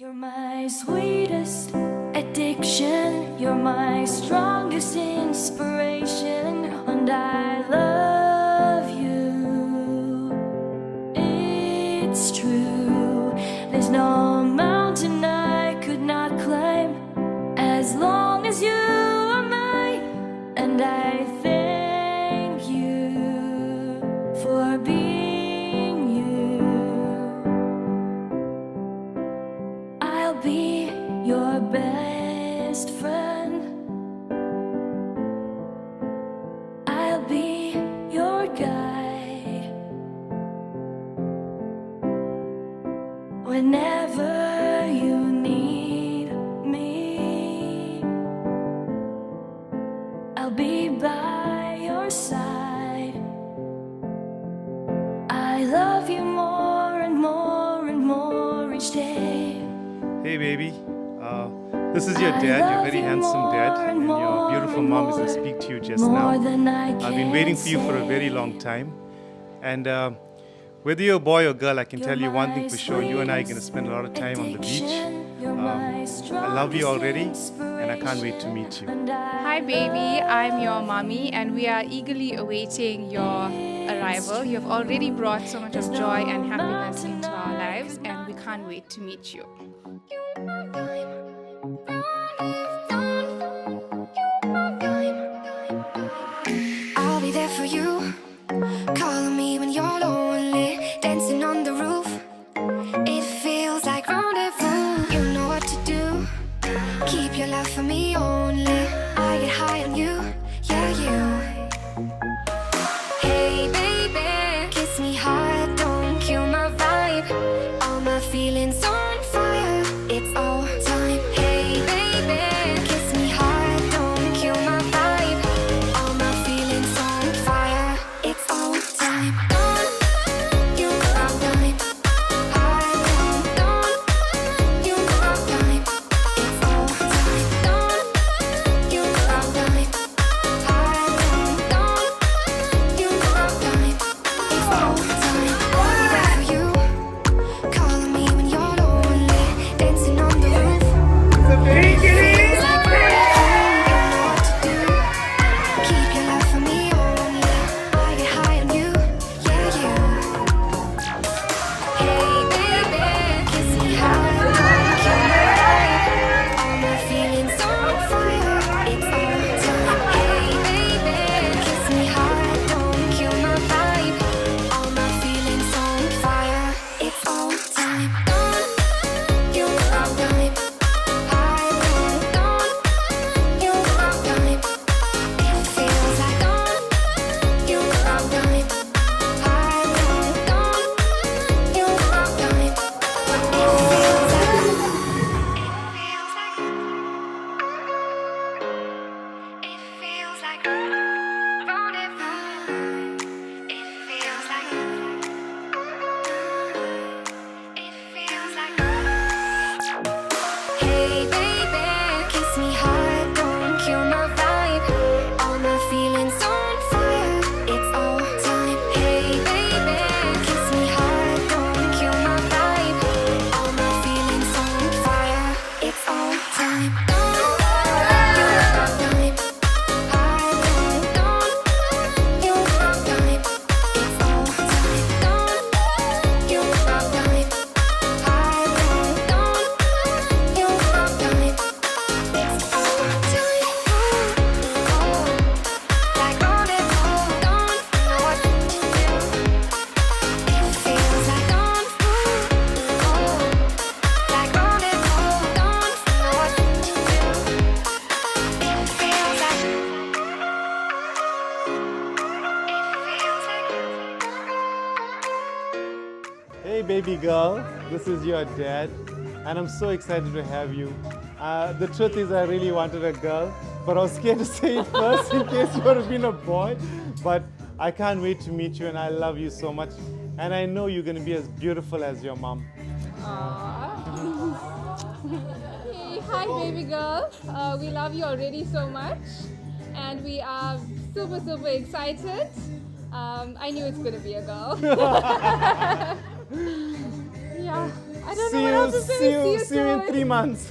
You're my sweetest addiction, you're my strongest inspiration, and I love you. It's true, there's no mountain I could not climb as long as you are mine, and I thank you for being you. I'll be your best friend. I'll be your guide whenever you need me. I'll be by your side. I love you more and more and more each day. Hey baby, this is your dad, your very handsome dad, and your beautiful mom is going to speak to you just now. I've been waiting for you for a very long time, and whether you're a boy or girl, I can tell you one thing for sure, you and I are going to spend a lot of time on the beach. I love you already, and I can't wait to meet you. Hi baby, I'm your mommy and we are eagerly awaiting your arrival. You have already brought so much of joy and happiness into our lives and we can't wait to meet you. I'll be there for you, calling me when you're lonely, dancing on the roof. It feels like rendezvous. You know what to do. Keep your love for me only. I get high on you, yeah you. Hey baby, kiss me hard, don't kill my vibe. All my feelings on fire, it's all time. Hey baby, kiss me hard, don't kill my vibe. All my feelings on fire, it's all time. Don't you know I'm time. Don't you know I'm time. It's all time. Don't you know I'm time. Don't you know I'm time. It's all time. I'll be there for you, calling me when you're lonely, dancing on the roof. Feels like you know what to do. Keep your love for me only. I get high on you, yeah you. Hey baby, kiss me hard, don't kill my vibe. All my feelings on fire, it's all time. Hey baby, kiss me hard, don't kill my vibe. All my feelings on fire, it's all time. Don't you know I'm time. Don't you know I'm time. It feels like don't you know I'm time. Don't you know I'm time. It feels like rendezvous. It feels like hey baby, kiss me hard, don't kill my vibe. All my feelings on fire, it's all time. Hey baby, kiss me hard, don't kill my vibe. All my feelings on fire, it's all time. Don't you know I'm time. Don't you know I'm time. It's all time. Don't you know I'm time. Don't you know I'm time. It's all time. Like rendezvous, don't know what to do. It feels like don't like rendezvous, don't know what to do. It feels like Hey baby girl, this is your dad, and I'm so excited to have you. The truth is I really wanted a girl, but I was scared to say it first in case you would have been a boy. But I can't wait to meet you and I love you so much. And I know you're going to be as beautiful as your mom. Hey, hi baby girl. We love you already so much and we are super excited. I knew it's gonna be a girl. Yeah, I don't know what else to say. See you See you in soon. 3 months.